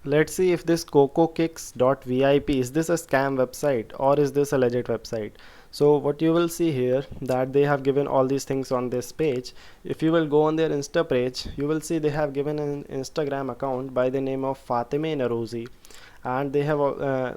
let's see if this cocokicks.vip is this a scam website or is this a legit website. So what you will see here, that they have given all these things on this page. If you will go on their Insta page, you will see they have given an Instagram account by the name of Fatime Narouzi, and they have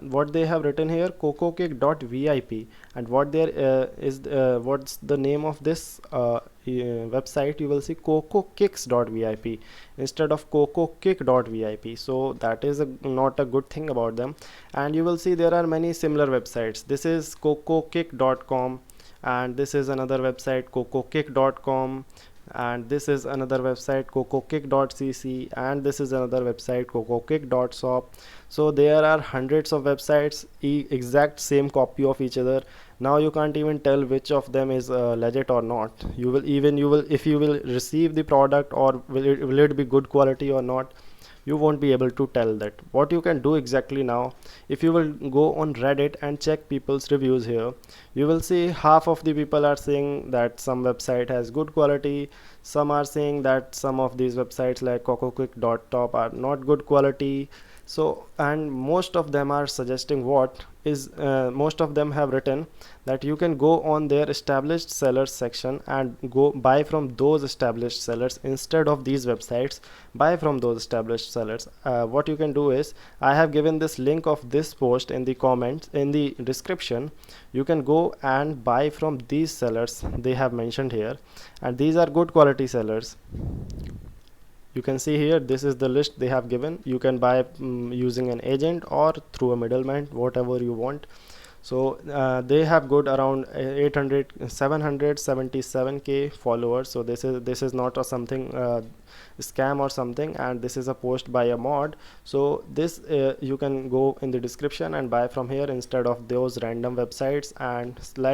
what they have written here, cocokick.vip. And what there is what's the name of this website, you will see cocokicks.vip instead of cocokick.vip. So that is not a good thing about them. And you will see there are many similar websites. This is cocokick.com, and this is another website cocokick.com, and this is another website cocokick.cc, and this is another website cocokick.shop. So there are hundreds of websites, exact same copy of each other. Now you can't even tell which of them is legit or not. You will if you will receive the product, or will it be good quality or not, you won't be able to tell that. What you can do exactly now, if you will go on Reddit and check people's reviews here, you will see half of the people are saying that some website has good quality, some are saying that some of these websites like cocokick.top are not good quality. So, and most of them are suggesting what is most of them have written that you can go on their established sellers section and go buy from those established sellers instead of these websites. Buy from those established sellers. What you can do is, I have given this link of this post in the comments in the description. You can go and buy from these sellers they have mentioned here, and these are good quality sellers. You can see here, this is the list they have given. You can buy using an agent or through a middleman, whatever you want. So they have good around 800 777k followers. So this is not a something scam or something, and this is a post by a mod. So this you can go in the description and buy from here instead of those random websites. And like